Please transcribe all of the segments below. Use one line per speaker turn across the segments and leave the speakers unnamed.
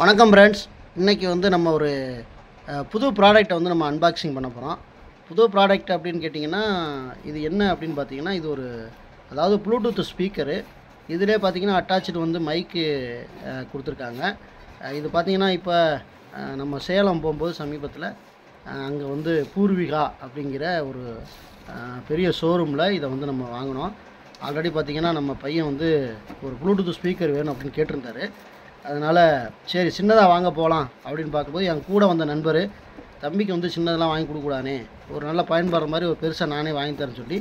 வணக்கம் ஃப்ரெண்ட்ஸ். இன்றைக்கி வந்து நம்ம ஒரு புது ப்ராடக்ட்டை வந்து நம்ம அன்பாக்சிங் பண்ண போகிறோம். புது ப்ராடக்ட் அப்படின்னு கேட்டிங்கன்னா இது என்ன அப்படின்னு பார்த்தீங்கன்னா, இது ஒரு அதாவது ப்ளூடூத் ஸ்பீக்கரு. இதிலே பார்த்தீங்கன்னா அட்டாச்சு வந்து மைக்கு கொடுத்துருக்காங்க. இது பார்த்திங்கன்னா இப்போ நம்ம சேலம் போகும்போது சமீபத்தில் அங்கே வந்து பூர்விகா அப்படிங்கிற ஒரு பெரிய ஷோரூமில் இதை வந்து நம்ம வாங்கினோம். ஆல்ரெடி பார்த்திங்கன்னா நம்ம பையன் வந்து ஒரு ப்ளூடூத் ஸ்பீக்கர் வேணும் அப்படின்னு கேட்டிருந்தாரு. அதனால் சரி சின்னதாக வாங்க போகலாம் அப்படின்னு பார்க்கும்போது என் கூட வந்த நண்பர் தம்பிக்கு வந்து சின்னதெல்லாம் வாங்கி கொடுக்கூடானே, ஒரு நல்ல பயன்படுற மாதிரி ஒரு பெருசாக நானே வாங்கி தரேன்னு சொல்லி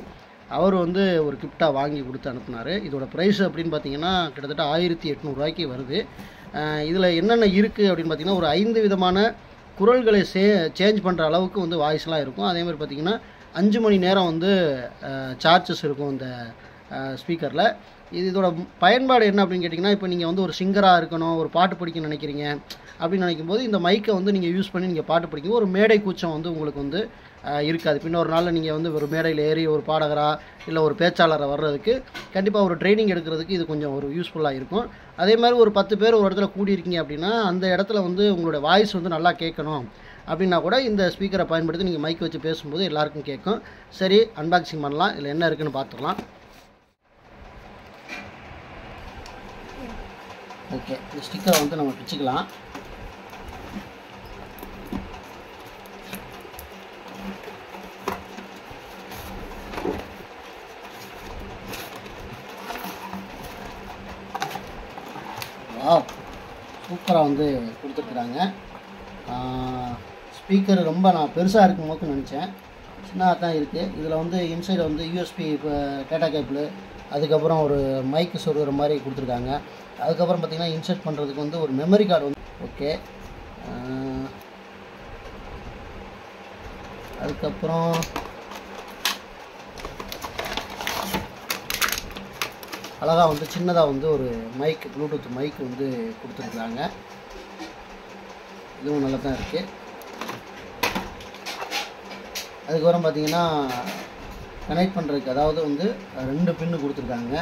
அவர் வந்து ஒரு கிஃப்டாக வாங்கி கொடுத்து அனுப்புனார். இதோட ப்ரைஸ் அப்படின்னு பார்த்தீங்கன்னா கிட்டத்தட்ட 1800 வருது. இதில் என்னென்ன இருக்குது அப்படின்னு பார்த்திங்கன்னா ஒரு 5 விதமான குரல்களை சேஞ்ச் பண்ணுற அளவுக்கு வந்து வாய்ஸ்லாம் இருக்கும். அதேமாதிரி பார்த்திங்கன்னா 5 மணி நேரம் வந்து சார்ஜஸ் இருக்கும் இந்த ஸ்பீக்கரில். இதோட பயன்பாடு என்ன அப்படின்னு கேட்டிங்கன்னா, இப்போ நீங்கள் வந்து ஒரு சிங்கராக இருக்கணும், ஒரு பாட்டு படிக்கணும்னு நினைக்கிறீங்க அப்படின்னு நினைக்கும்போது இந்த மைக்கை வந்து நீங்கள் யூஸ் பண்ணி நீங்கள் பாட்டு படிக்கும் ஒரு மேடை கூச்சம் வந்து உங்களுக்கு வந்து இருக்காது. பின்னொரு நாளில் நீங்கள் வந்து ஒரு மேடையில் ஏறி ஒரு பாடகராக இல்லை ஒரு பேச்சாளராக வர்றதுக்கு கண்டிப்பாக ஒரு ட்ரைனிங் எடுக்கிறதுக்கு இது கொஞ்சம் ஒரு யூஸ்ஃபுல்லாக இருக்கும். அதே மாதிரி ஒரு 10 பேர் ஒரு இடத்துல கூடியிருக்கீங்க அப்படின்னா அந்த இடத்துல வந்து உங்களோட வாய்ஸ் வந்து நல்லா கேட்கணும் அப்படின்னா கூட இந்த ஸ்பீக்கரை பயன்படுத்தி நீங்கள் மைக் வச்சு பேசும்போது எல்லாருக்கும் கேட்கும். சரி, அன்பாக்சிங் பண்ணலாம். இதில் என்ன இருக்குதுன்னு பார்த்துக்கலாம். ஓகே, இந்த ஸ்டிக்கரை வந்து நம்ம பிச்சுக்கலாம். சூப்பராக வந்து கொடுத்துருக்குறாங்க. ஸ்பீக்கர் ரொம்ப நான் பெருசாக இருக்கும் போது நினச்சேன், சின்னதாக தான் இருக்குது. இதில் வந்து இன்சைடு வந்து யூஎஸ்பி டேட்டா கேபிள், அதுக்கப்புறம் ஒரு மைக்கு சொருகிற மாதிரி கொடுத்துருக்காங்க. அதுக்கப்புறம் பார்த்திங்கன்னா இன்சர்ட் பண்ணுறதுக்கு வந்து ஒரு மெமரி கார்டு வந்து ஓகே. அதுக்கப்புறம் அழகாக வந்து சின்னதாக வந்து ஒரு மைக் ப்ளூடூத் மைக் வந்து கொடுத்துருக்குறாங்க. இதுவும் நல்லா தான் இருக்குது. அதுக்கப்புறம் பார்த்திங்கன்னா கனெக்ட் பண்ணுறதுக்கு அதாவது வந்து 2 பின்னு கொடுத்துருக்காங்க.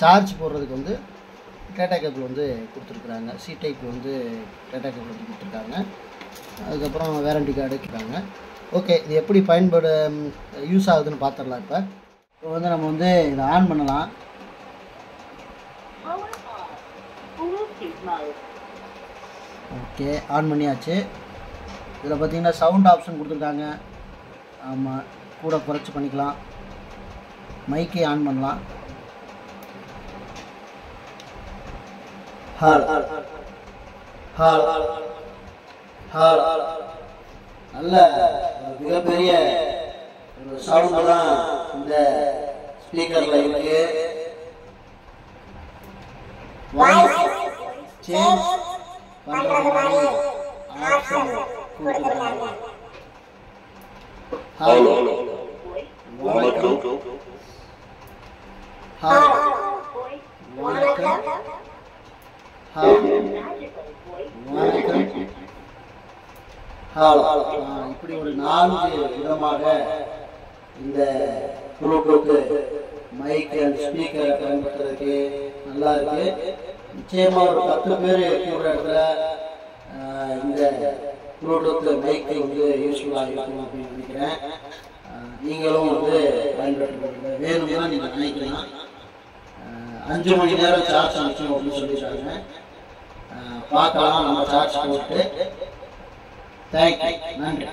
சார்ஜ் போடுறதுக்கு வந்து டேட்டா கேபிள் வந்து கொடுத்துருக்குறாங்க. சி டைப் வந்து டேட்டா கேபிள் வந்து கொடுத்துருக்காங்க. அதுக்கப்புறம் வேரண்டி கார்டு இருக்காங்க. ஓகே, இது எப்படி யூஸ் ஆகுதுன்னு பார்த்துடலாம். இப்போ வந்து நம்ம வந்து இதை ஆன் பண்ணலாம். ஓகே, ஆன் பண்ணியாச்சு. இதில் பார்த்திங்கன்னா சவுண்ட் ஆப்ஷன் கொடுத்துருக்காங்க. ஆமாம், கூட குறைச்சி பண்ணிக்கலாம். மைக்கே ஆன் பண்ணலாம். நல்ல மிகப்பெரிய சவுண்ட் தான் இந்த ஸ்பீக்கர்ல இருக்கு. வாய்ஸ் சேஞ்ச் பண்றது மாதிரி ஆப்ஷன் கொடுத்திருக்காங்க. ஹலோ வணக்கம், ஹலோ வணக்கம், இப்படி ஒரு 4 விதமாக இந்த ப்ளூடூத் மைக் அண்ட் ஸ்பீக்கரை பயன்படுத்துறதுக்கு நல்லா இருக்கு. நிச்சயமா ஒரு 10 பேர் இருக்கிற இடத்துல இந்த ப்ளூடூத் மைக் வந்து யூஸ்ஃபுல்லாக இருக்கும் அப்படின்னு நினைக்கிறேன். நீங்களும் வந்து பயன்படுத்த வேணும்னா நீங்கள் நினைக்கலாம். 5 மணி நேரம் சார்ஜ் நிற்கும் அப்படின்னு சொல்லிட்டாங்க. பார்க்கலாம் நம்ம சார்ஜ் போட்டு. தேங்க்யூ, நன்றி.